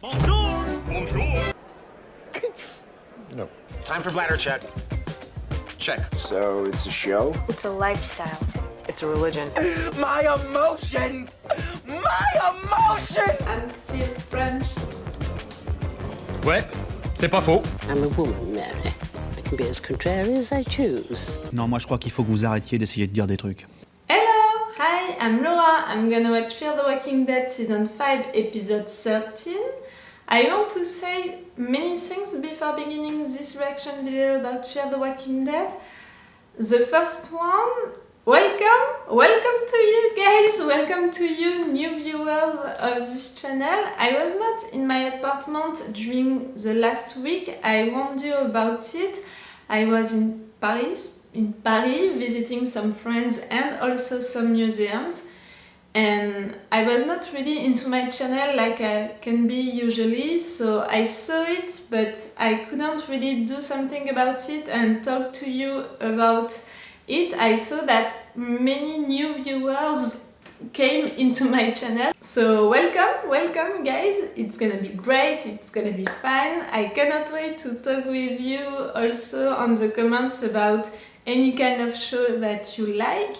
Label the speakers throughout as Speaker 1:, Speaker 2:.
Speaker 1: Bonjour! Bonjour!
Speaker 2: No. Time for bladder check.
Speaker 1: Check.
Speaker 3: So it's a show?
Speaker 4: It's a lifestyle.
Speaker 5: It's a religion.
Speaker 3: My emotions! My emotions!
Speaker 6: I'm still French.
Speaker 2: Ouais, c'est pas faux.
Speaker 7: I'm a woman, Mary. I can be as contrary as I choose.
Speaker 8: Non, moi je crois qu'il faut que vous arrêtiez d'essayer de dire des trucs.
Speaker 6: Hello! Hi, I'm Laura. I'm gonna watch Fear the Walking Dead Season 5, Episode 13. I want to say many things before beginning this reaction video about Fear the Walking Dead. The first one, welcome to you guys, welcome to you new viewers of this channel. I was not in my apartment during the last week, I warned you about it. I was in Paris, visiting some friends and also some museums. And I was not really into my channel like I can be usually, so I saw it, but I couldn't really do something about it and talk to you about it. I saw that many new viewers came into my channel. So welcome guys, it's gonna be great, it's gonna be fun. I cannot wait to talk with you also on the comments about any kind of show that you like.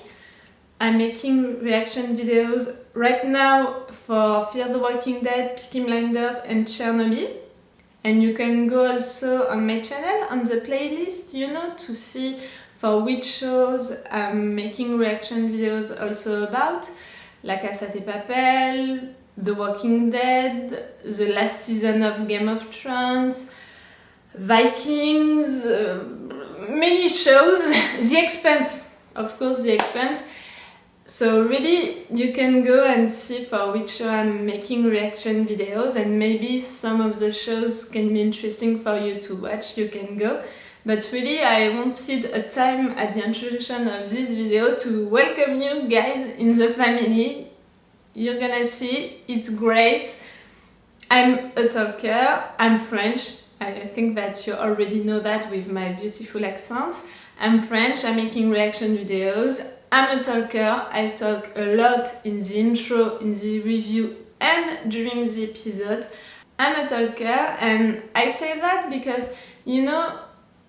Speaker 6: I'm making reaction videos right now for Fear the Walking Dead, Peaky Blinders and Chernobyl. And you can go also on my channel, on the playlist, you know, to see for which shows I'm making reaction videos also about. La Casa de Papel, The Walking Dead, the last season of Game of Thrones, Vikings, many shows, The Expanse, of course The Expanse. So really, you can go and see for which show I'm making reaction videos, and maybe some of the shows can be interesting for you to watch, you can go. But really, I wanted a time at the introduction of this video to welcome you guys in the family. You're gonna see, it's great. I'm a talker, I'm French. I think that you already know that with my beautiful accent. I'm French, I'm making reaction videos. I'm a talker, I talk a lot in the intro, in the review and during the episode. I'm a talker, and I say that because, you know,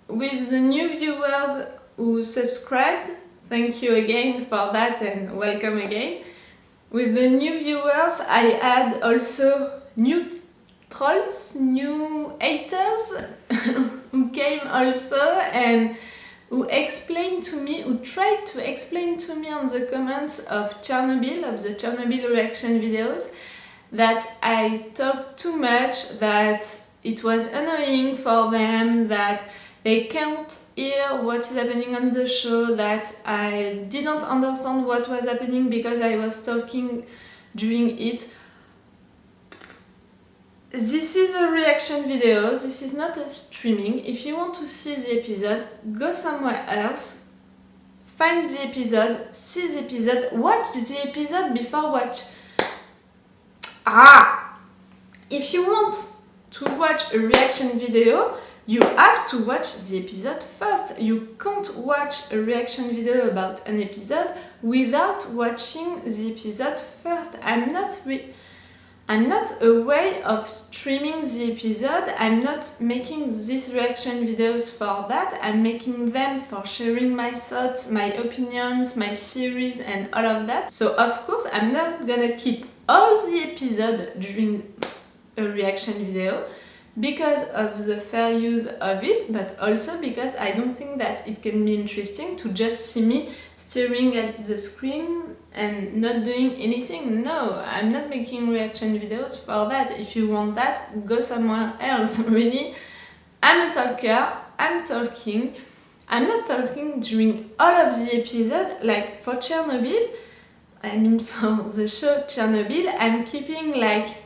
Speaker 6: with the new viewers who subscribed, thank you again for that and welcome again. With the new viewers I add also new trolls, new haters who came also and who explained to me, who tried to explain to me on the comments of Chernobyl, of the Chernobyl reaction videos, that I talked too much, that it was annoying for them, that they can't hear what is happening on the show, that I didn't understand what was happening because I was talking during it. This is a reaction video, this is not a streaming. If you want to see the episode, go somewhere else, find the episode, see the episode, watch the episode before watch. If you want to watch a reaction video, you have to watch the episode first. You can't watch a reaction video about an episode without watching the episode first. I'm not a way of streaming the episode, I'm not making these reaction videos for that, I'm making them for sharing my thoughts, my opinions, my theories and all of that. So of course I'm not gonna keep all the episode during a reaction video because of the fair use of it, but also because I don't think that it can be interesting to just see me staring at the screen and not doing anything. No, I'm not making reaction videos for that. If you want that, go somewhere else, really. I'm a talker, I'm talking. I'm not talking during all of the episode, like for Chernobyl, I mean for the show Chernobyl, I'm keeping like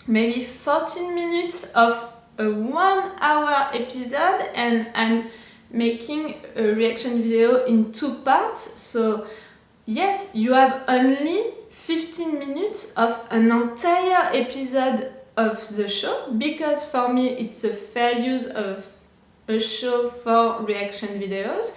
Speaker 6: maybe 14 minutes of a 1 hour episode, and I'm making a reaction video in 2 parts. So yes, you have only 15 minutes of an entire episode of the show, because for me it's a fair use of a show for reaction videos,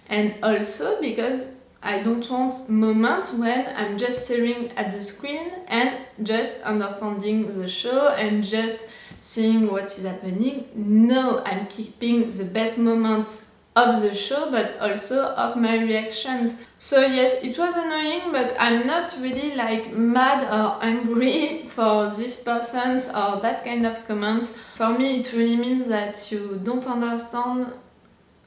Speaker 6: and also because I don't want moments when I'm just staring at the screen and just understanding the show and just seeing what is happening. No, I'm keeping the best moments of the show, but also of my reactions. So yes, it was annoying, but I'm not really like mad or angry for this person's or that kind of comments. For me, it really means that you don't understand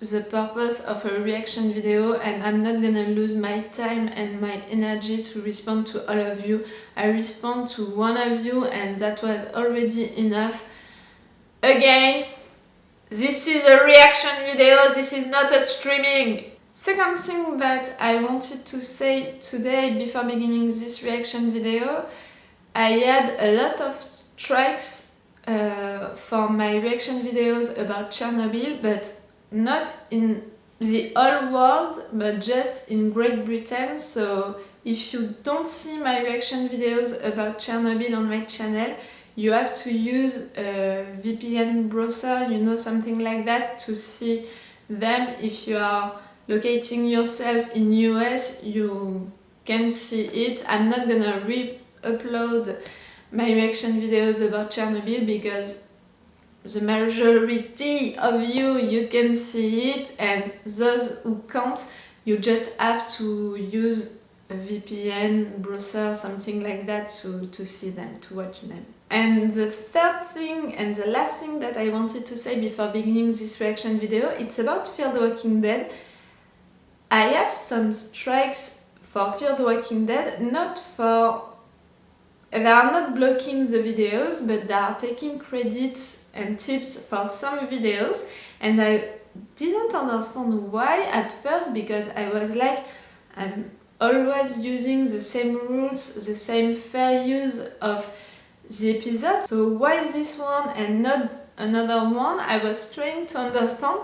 Speaker 6: the purpose of a reaction video, and I'm not gonna lose my time and my energy to respond to all of you. I respond to one of you, and that was already enough. Again, this is a reaction video, this is not a streaming. Second thing that I wanted to say today before beginning this reaction video, I had a lot of strikes for my reaction videos about Chernobyl, but not in the whole world, but just in Great Britain. So if you don't see my reaction videos about Chernobyl on my channel, you have to use a VPN browser, you know, something like that, to see them. If you are locating yourself in US, you can see it. I'm not gonna re-upload my reaction videos about Chernobyl because the majority of you can see it, and those who can't, you just have to use a VPN browser, something like that, to see them, to watch them. And the third thing and the last thing that I wanted to say before beginning this reaction video, it's about Fear the Walking Dead. I have some strikes for Fear the Walking Dead, they are not blocking the videos, but they are taking credits and tips for some videos, and I didn't understand why at first, because I was like, I'm always using the same rules, the same fair use of the episode, so why this one and not another one? I was trying to understand.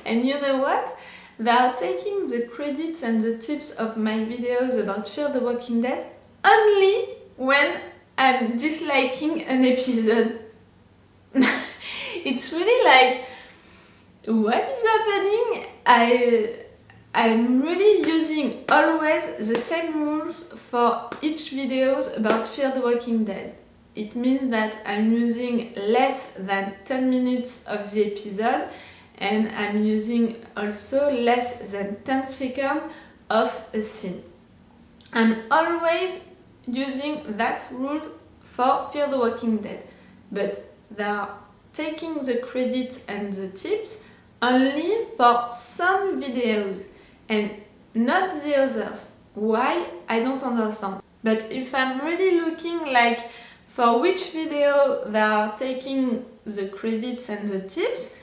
Speaker 6: And you know what? They are taking the credits and the tips of my videos about Fear the Walking Dead only when I'm disliking an episode. It's really like, what is happening? I'm really using always the same rules for each videos about Fear the Walking Dead. It means that I'm using less than 10 minutes of the episode, and I'm using also less than 10 seconds of a scene. I'm always using that rule for Fear the Walking Dead, but they are taking the credit and the tips only for some videos and not the others. Why? I don't understand. But if I'm really looking like for which video they are taking the credits and the tips,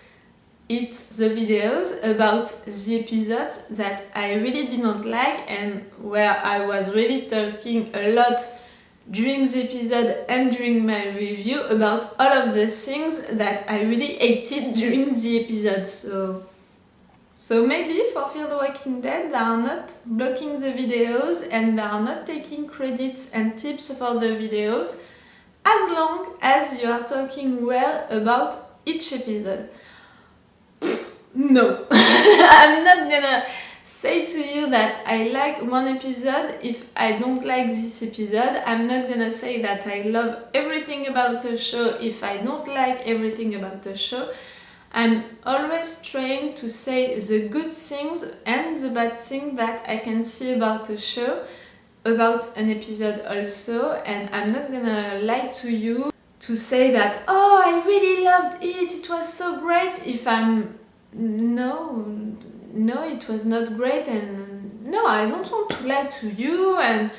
Speaker 6: it's the videos about the episodes that I really did not like and where I was really talking a lot during the episode and during my review about all of the things that I really hated during the episode. So maybe for Fear the Walking Dead they are not blocking the videos and they are not taking credits and tips for the videos, as long as you are talking well about each episode. No, I'm not gonna say to you that I like one episode if I don't like this episode. I'm not gonna say that I love everything about a show if I don't like everything about a show. I'm always trying to say the good things and the bad things that I can see about a show, about an episode also, and I'm not gonna lie to you to say that, oh, I really loved it, it was so great, if I'm no, it was not great, and no, I don't want to lie to you, and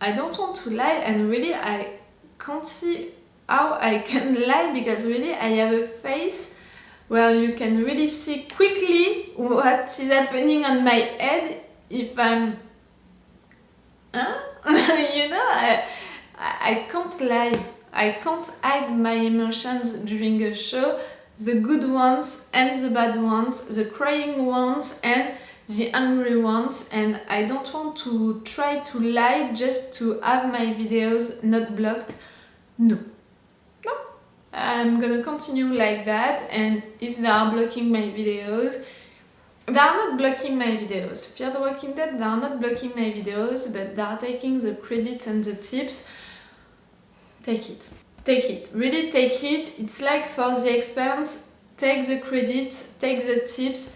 Speaker 6: I don't want to lie, and really I can't see how I can lie, because really I have a face where you can really see quickly what is happening on my head if I'm you know, I can't lie, I can't hide my emotions during a show, the good ones and the bad ones, the crying ones and the angry ones, and I don't want to try to lie just to have my videos not blocked. No, I'm gonna continue like that, and if they are blocking my videos, They are not blocking my videos. Fear the Walking Dead, they are not blocking my videos, but they are taking the credit and the tips. Take it. Take it. Really take it. It's like for The Expanse, take the credit, take the tips.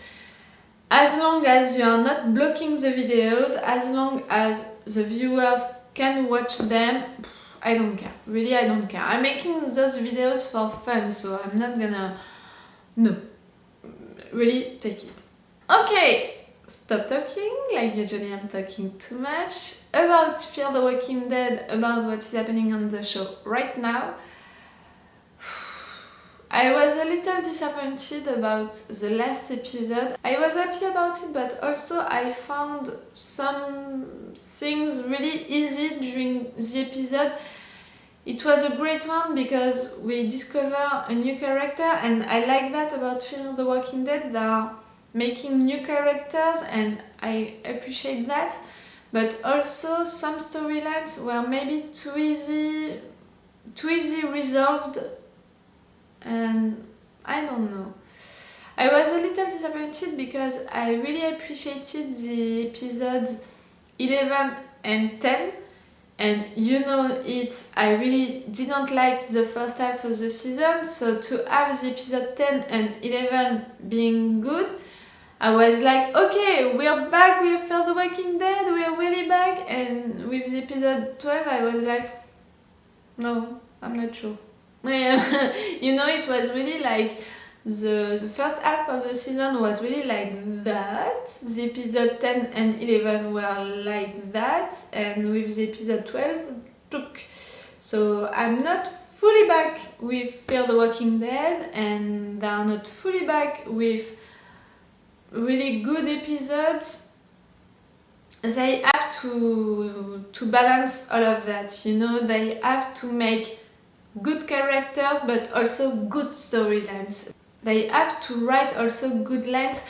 Speaker 6: As long as you are not blocking the videos, as long as the viewers can watch them, I don't care. Really, I don't care. I'm making those videos for fun, so I'm not gonna... No. Really, take it. Okay, stop talking, like usually I'm talking too much. About Fear the Walking Dead, about what is happening on the show right now. I was a little disappointed about the last episode. I was happy about it, but also I found some things really easy during the episode. It was a great one because we discover a new character, and I like that about Fear the Walking Dead. They are making new characters and I appreciate that. But also some storylines were maybe too easy resolved, and I don't know. I was a little disappointed because I really appreciated the episodes 11 and 10, and you know it, I really didn't like the first half of the season, so to have the episode 10 and 11 being good, I was like, okay, we're back with Fear the Walking Dead, we're really back. And with the episode 12 I was like, no, I'm not sure. You know, it was really like the first half of the season was really like that. The episode 10 and 11 were like that, and with the episode 12 took. So I'm not fully back with Fear the Walking Dead, and they are not fully back with really good episodes. They have to balance all of that, you know, they have to make good characters but also good storylines. They have to write also good lines.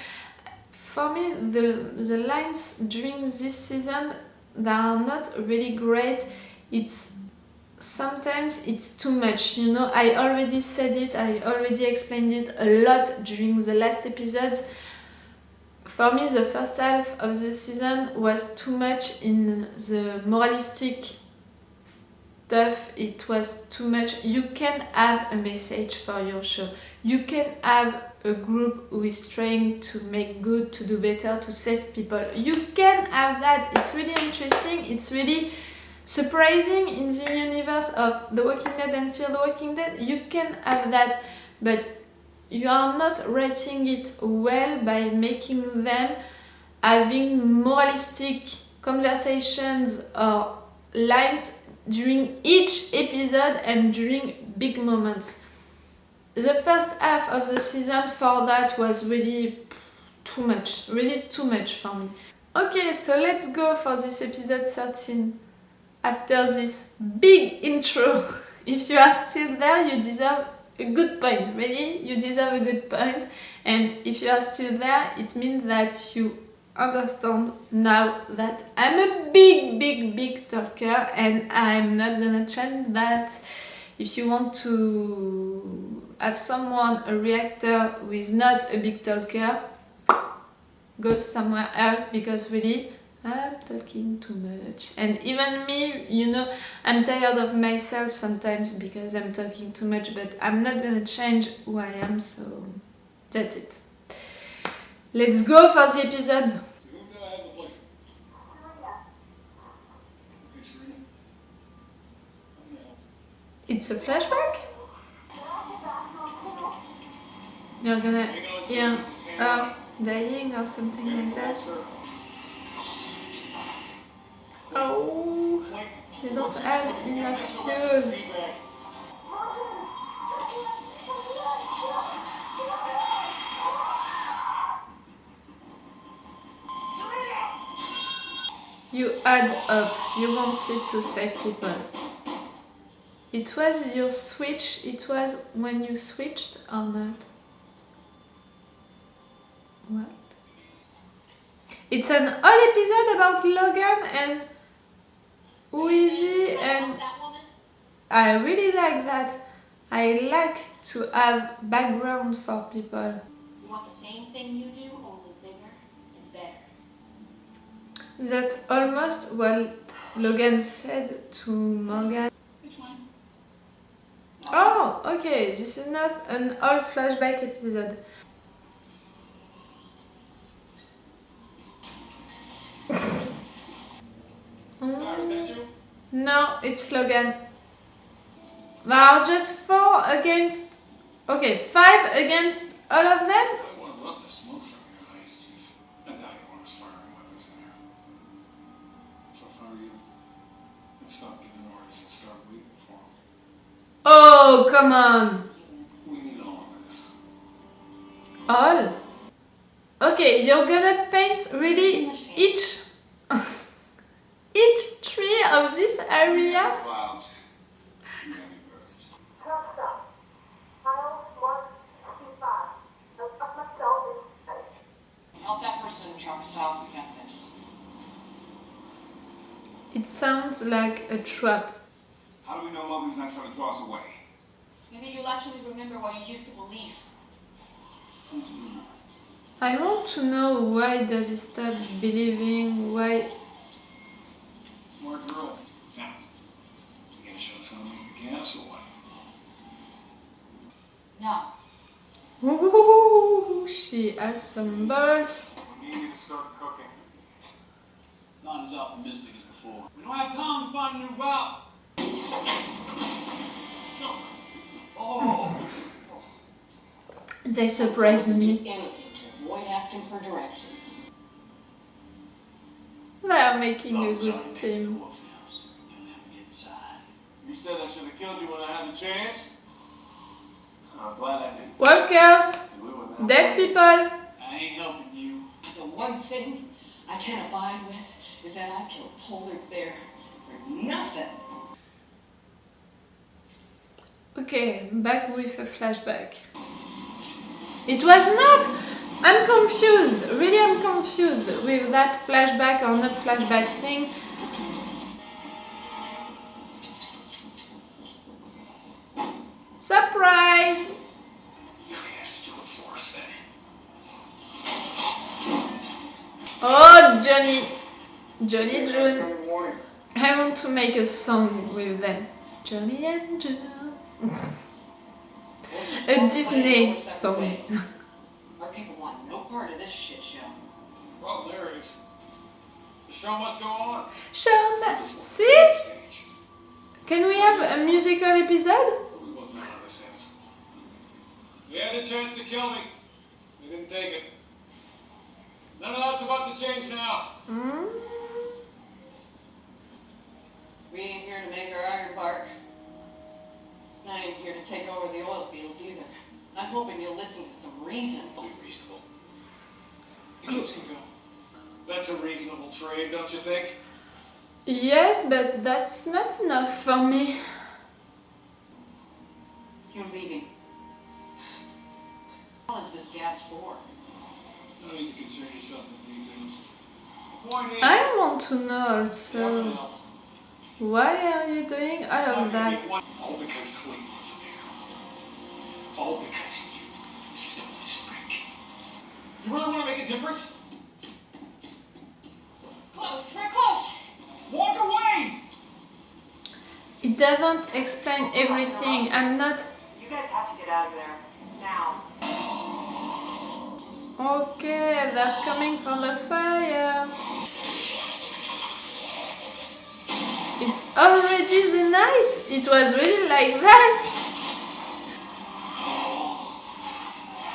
Speaker 6: For me, the lines during this season, they are not really great. Sometimes it's too much, you know, I already said it, I already explained it a lot during the last episodes. For me, the first half of the season was too much in the moralistic stuff. It was too much. You can have a message for your show. You can have a group who is trying to make good, to do better, to save people. You can have that. It's really interesting. It's really surprising in the universe of The Walking Dead and Fear the Walking Dead. You can have that, but you are not writing it well by making them having moralistic conversations or lines during each episode and during big moments. The first half of the season for that was really too much for me. Okay, so let's go for this episode 13. After this big intro, if you are still there, you deserve a good point, really, you deserve a good point. And if you are still there, it means that you understand now that I'm a big talker, and I'm not gonna change that. If you want to have someone, a reactor who is not a big talker, go somewhere else, because really I'm talking too much. And even me, you know, I'm tired of myself sometimes because I'm talking too much, but I'm not gonna change who I am, so that's it. Let's go for the episode. It's a flashback? You're gonna, yeah, dying or something like that. Oh, they don't have enough fuel. You add up, you wanted to save people. It was your switch, it was when you switched or not? What? It's an whole episode about Logan and who is he, and I really like that. I like to have background for people.
Speaker 4: You want the same thing you do, only bigger?
Speaker 6: That's almost what Logan said to Morgan.
Speaker 4: Which one?
Speaker 6: Oh, okay, this is not an all flashback episode. No, it's Logan. There are just 4 against... Okay, 5 against all of them?
Speaker 1: I want to rub the smoke from your eyes, Chief. I thought you weren't firing weapons in there. So if I were you, I'd stop giving orders and start waiting for them.
Speaker 6: Oh, come on!
Speaker 1: We need all of this.
Speaker 6: All? Okay, you're gonna paint really each tree of this area?
Speaker 1: Clouds. You got me birds.
Speaker 5: Truck stop. Kyle, Mark, C5. I'll fuck myself in.
Speaker 4: Help that person in the truck stop. We got this.
Speaker 6: It sounds like a trap.
Speaker 1: How do we know Logan's not trying to throw us away?
Speaker 4: Maybe you'll actually remember what you used to believe.
Speaker 6: I want to know why does he stop believing, why...
Speaker 1: Smart girl. Now, you gonna show something you can, so what?
Speaker 4: No.
Speaker 6: Ooh, she has some balls.
Speaker 1: We need you to start cooking.
Speaker 9: Not as optimistic as before.
Speaker 1: We don't have time to find a new route. No. Oh.
Speaker 6: They surprised me.
Speaker 4: Anything to avoid asking for directions.
Speaker 6: They are making a good team.
Speaker 1: You said I should have killed you when I had the chance. I'm glad I did.
Speaker 6: Workers, dead people.
Speaker 9: I ain't helping you.
Speaker 4: The one thing I can't abide with is that I killed a polar bear for nothing.
Speaker 6: Okay, back with a flashback. It was not... I'm confused, really I'm confused with that flashback or not flashback thing. Surprise!
Speaker 1: You have to do it for us then.
Speaker 6: Oh, Johnny June. I want to make a song with them. Johnny and June. A Disney song.
Speaker 4: Our people want no part of this shit show.
Speaker 1: Well, there it is. The show must go on.
Speaker 6: See? Can we have a musical episode?
Speaker 1: We wasn't on this end. You had a chance to kill me. You didn't take it. None of that's about to change now.
Speaker 4: We ain't here to make our iron bark. And I ain't here to take over the oil fields either. I'm hoping you'll listen to some reason.
Speaker 1: Be reasonable. The kids can go. That's a reasonable trade, don't you think?
Speaker 6: Yes, but that's not enough for me.
Speaker 4: You're leaving. What is this gas for?
Speaker 1: No need to concern yourself with details. The point is,
Speaker 6: I want to know
Speaker 1: you
Speaker 6: also,
Speaker 1: want to help.
Speaker 6: why are you doing all of that?
Speaker 1: All because Clayton wasn't there. All because you stole his brick. You really want to make a difference?
Speaker 4: Close, we're close.
Speaker 1: Walk away!
Speaker 6: It doesn't explain everything. I'm not...
Speaker 5: You guys have to get out of there. Now.
Speaker 6: Okay, they're coming from the fire. It's already the night. It was really like that.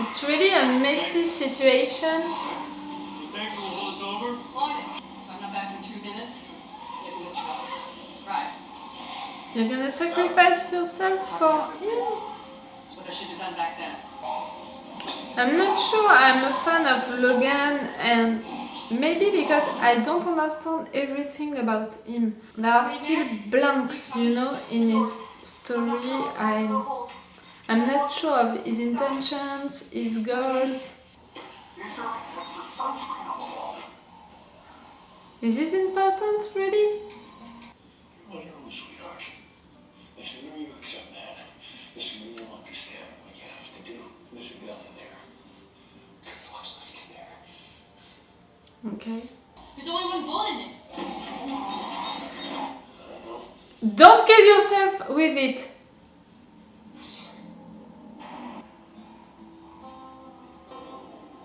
Speaker 6: It's really a messy situation.
Speaker 1: You think we'll hold us over?
Speaker 4: On it. If I'm not back in 2 minutes, get in the truck. Right.
Speaker 6: You're gonna sacrifice yourself for him?
Speaker 4: That's what I should have done back then.
Speaker 6: I'm not sure I'm a fan of Logan, and maybe because I don't understand everything about him. There are still blanks, you know, in his story. I'm not sure of his intentions, his goals. Is this important, really?
Speaker 9: Well, you're old sweetheart. Listen, when you accept that, listen, when you understand what you have to do, there's a gun in there. There's what's left in there.
Speaker 6: Okay.
Speaker 4: There's only one bullet in it.
Speaker 6: kill yourself with it.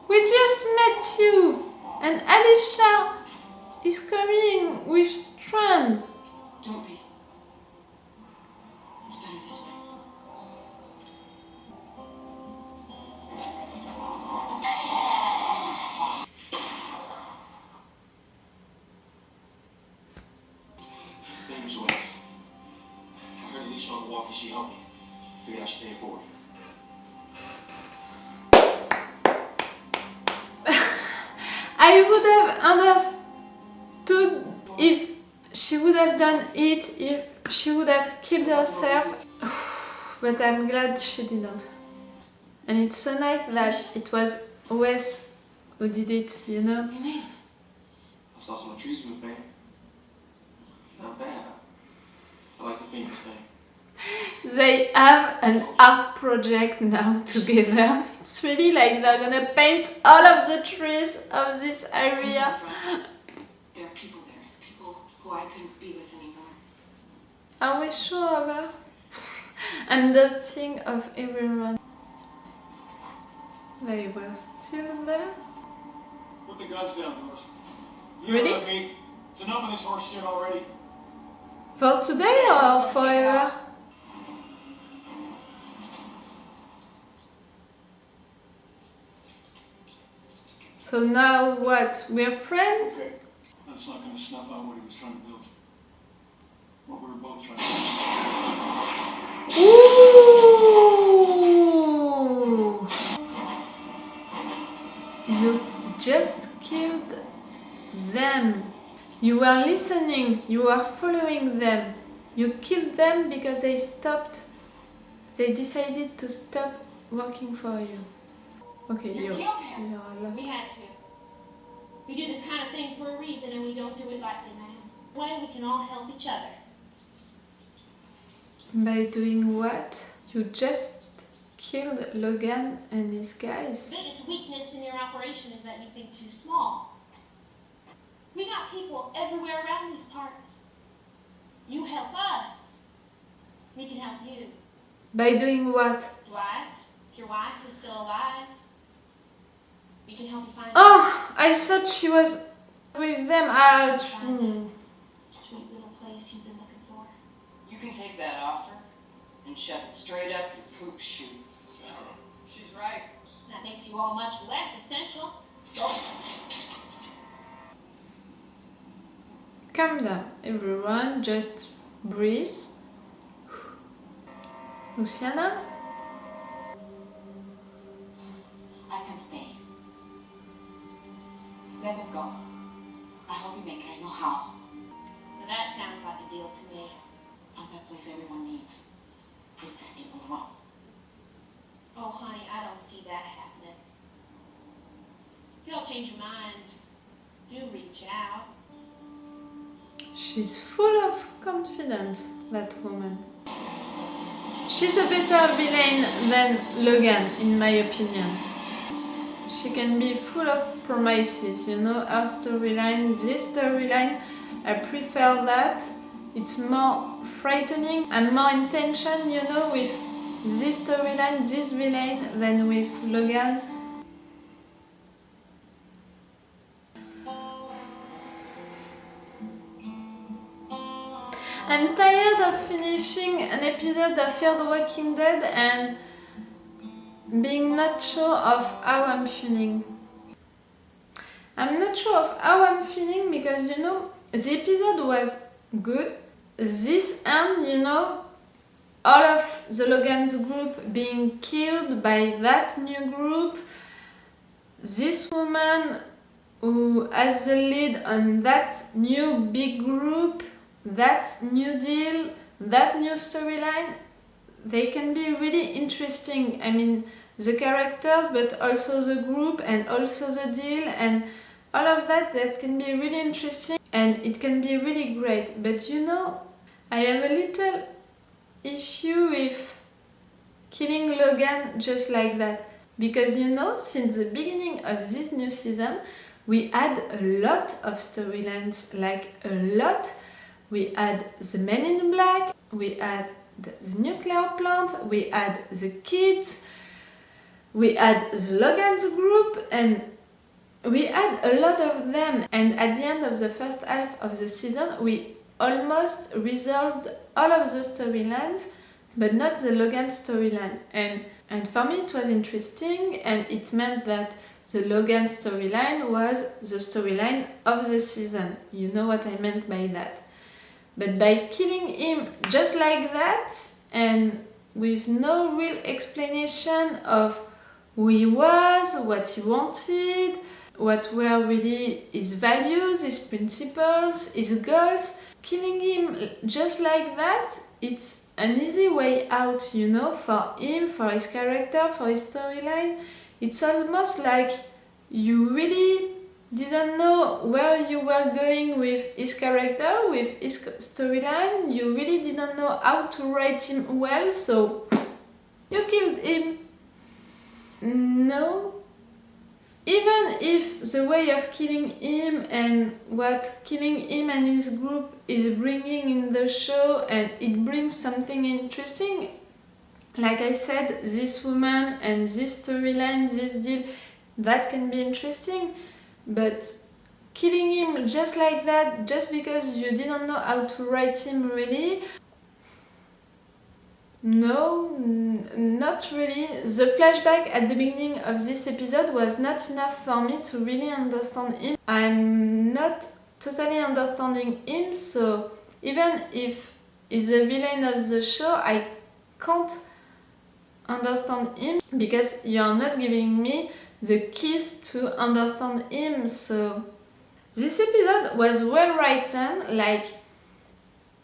Speaker 6: We just met you, and Alicia is coming with Strand.
Speaker 4: Don't be. It's better this way.
Speaker 9: Name's Wes. I heard Alicia on the walk and she helped me. Figured I should pay it forward.
Speaker 6: I would have understood if she would have done it, if she would have killed herself, but I'm glad she didn't. And it's so nice that it was Wes who did it, you know?
Speaker 4: What do you mean?
Speaker 9: I saw some trees we were painting. Not bad. I like the Phoenix thing.
Speaker 6: They have an art project now together. It's really like they're gonna paint all of the trees of this area.
Speaker 4: There are people there. People who I couldn't be with anymore.
Speaker 6: Are we sure of her? I'm doubting of everyone. They were still there.
Speaker 1: Put the guns down, Doris. You
Speaker 6: Really?
Speaker 1: heard me. It's enough of this horse shit already.
Speaker 6: For today or forever? So now what? We're friends?
Speaker 1: That's not going to snuff out what he was trying to build. What we were both trying to do.
Speaker 6: Ooh! You just killed them. You were listening, you were following them. You killed them because they stopped. They decided to stop working for you. Okay,
Speaker 5: You
Speaker 6: you're
Speaker 5: killed him.
Speaker 6: a lot.
Speaker 5: We had to. We do this kind of thing for a reason, and we don't do it lightly, man. Way we can all help each other.
Speaker 6: By doing what? You just killed Logan and his guys.
Speaker 5: The biggest weakness in your operation is that you think too small. We got people everywhere around these parts. You help us. We can help you.
Speaker 6: By doing what?
Speaker 5: Dwight, if your wife was still alive, we can help you find
Speaker 6: Oh, I thought she was with them.
Speaker 5: sweet little place you've been looking for.
Speaker 4: You can take that offer and shove it straight up your poop chute. She's right.
Speaker 5: That makes you all much less essential.
Speaker 6: Calm down, everyone. Just breathe. Luciana?
Speaker 4: I can stay. Let it go. I hope you make it. I know how.
Speaker 5: Now that sounds like a deal to me.
Speaker 4: I'm that place everyone needs. Prove this people wrong.
Speaker 5: Oh, honey, I don't see that happening. If y'all change your mind, do reach out.
Speaker 6: She's full of confidence, that woman. She's a better villain than Logan, in my opinion. She can be full of promises, you know, our storyline, this storyline, I prefer that. It's more frightening and more intention, you know, with this storyline, this villain, than with Logan. I'm tired of finishing an episode of Fear the Walking Dead and being not sure of how I'm feeling. I'm not sure of how I'm feeling because, you know, the episode was good. This end, you know, all of the Logan's group being killed by that new group, this woman who has the lead on that new big group, that new deal, that new storyline, they can be really interesting. I mean, the characters, but also the group and also the deal and all of that, that can be really interesting and it can be really great. But you know, I have a little issue with killing Logan just like that. Because you know, since the beginning of this new season, we had a lot of storylines, like a lot. We had the Men in Black, we had the nuclear plant, we had the kids, we had the Logan's group, and we had a lot of them. And at the end of the first half of the season, we almost resolved all of the storylines, but not the Logan storyline. And for me it was interesting, and it meant that the Logan storyline was the storyline of the season. You know what I meant by that. But by killing him just like that, and with no real explanation of who he was, what he wanted, what were really his values, his principles, his goals, killing him just like that, it's an easy way out, you know, for him, for his character, for his storyline. It's almost like you really didn't know where you were going with his character, with his storyline. You really didn't know how to write him well, so you killed him. No. Even if the way of killing him and what killing him and his group is bringing in the show, and it brings something interesting, like I said, this woman and this storyline, this deal, that can be interesting, but killing him just like that, just because you didn't know how to write him really, no, not really. The flashback at the beginning of this episode was not enough for me to really understand him. I'm not totally understanding him, so even if he's the villain of the show, I can't understand him because you are not giving me the keys to understand him. So this episode was well written, like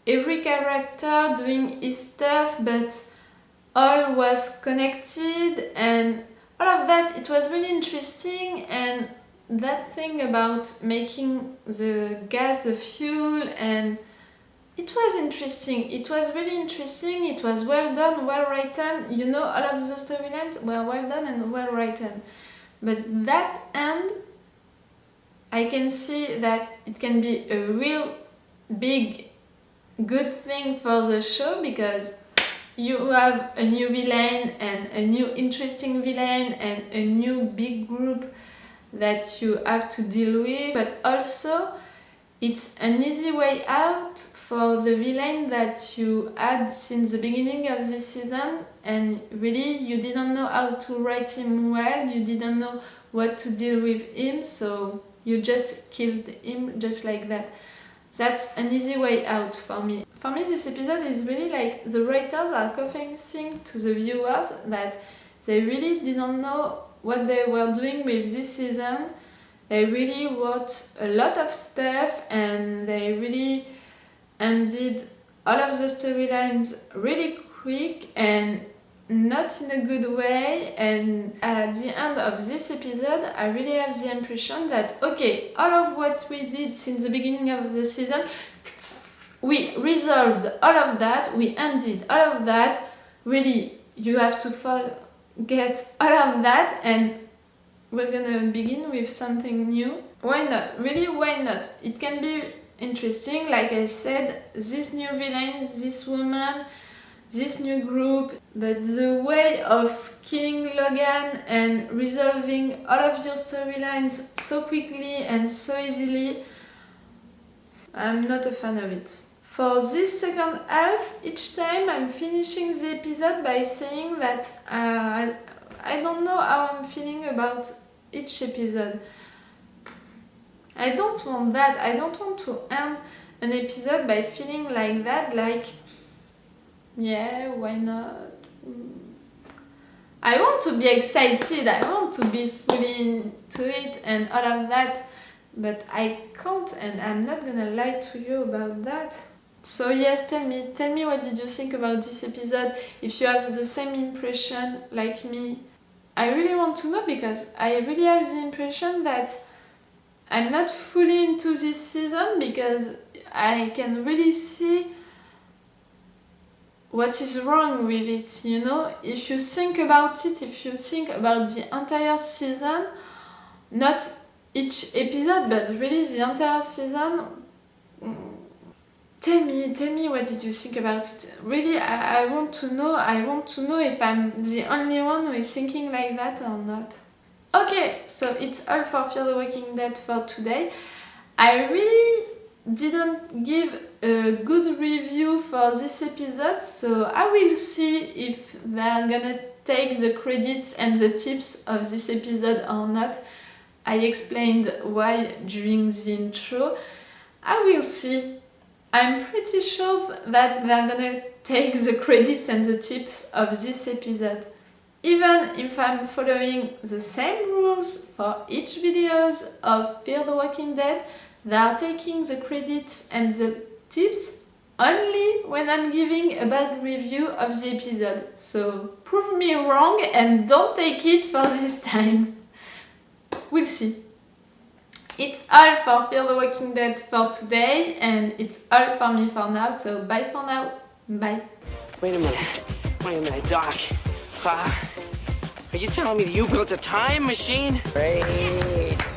Speaker 6: every character doing his stuff, but all was connected, and all of that, it was really interesting. And that thing about making the gas the fuel, and it was interesting. It was really interesting. It was well done, well written. You know, all of the storylines were well done and well written. But that end, I can see that it can be a real big good thing for the show, because you have a new villain and a new interesting villain and a new big group that you have to deal with, but also it's an easy way out for the villain that you had since the beginning of this season, and really you didn't know how to write him well, you didn't know what to deal with him, so you just killed him just like that. That's an easy way out for me. For me, this episode is really like the writers are confessing to the viewers that they really didn't know what they were doing with this season. They really wrote a lot of stuff, and they really ended all of the storylines really quick and not in a good way. And at the end of this episode, I really have the impression that, okay, all of what we did since the beginning of the season, we resolved all of that, we ended all of that. Really, you have to forget all of that, and we're gonna begin with something new. Why not? Really, why not? It can be interesting, like I said, this new villain, this woman, this new group, but the way of killing Logan and resolving all of your storylines so quickly and so easily, I'm not a fan of it. For this second half, each time I'm finishing the episode by saying that I don't know how I'm feeling about each episode. I don't want that. I don't want to end an episode by feeling like that, like, yeah, why not? I want to be excited, I want to be fully into it and all of that, but I can't, and I'm not gonna lie to you about that. So yes, tell me what did you think about this episode, if you have the same impression like me. I really want to know, because I really have the impression that I'm not fully into this season, because I can really see what is wrong with it, you know? If you think about it, if you think about the entire season, not each episode, but really the entire season, tell me what did you think about it? Really, I want to know. I want to know if I'm the only one who is thinking like that or not. Okay, so it's all for Fear the Walking Dead for today. I really didn't give a good review for this episode, so I will see if they're gonna take the credits and the tips of this episode or not. I explained why during the intro. I will see. I'm pretty sure that they're gonna take the credits and the tips of this episode. Even if I'm following the same rules for each videos of Fear the Walking Dead, they are taking the credits and the tips only when I'm giving a bad review of the episode. So prove me wrong and don't take it for this time. We'll see. It's all for Fear the Walking Dead for today, and it's all for me for now, so bye for now. Bye.
Speaker 10: Wait a minute, Doc. Are you telling me that you built a time machine?
Speaker 3: Great.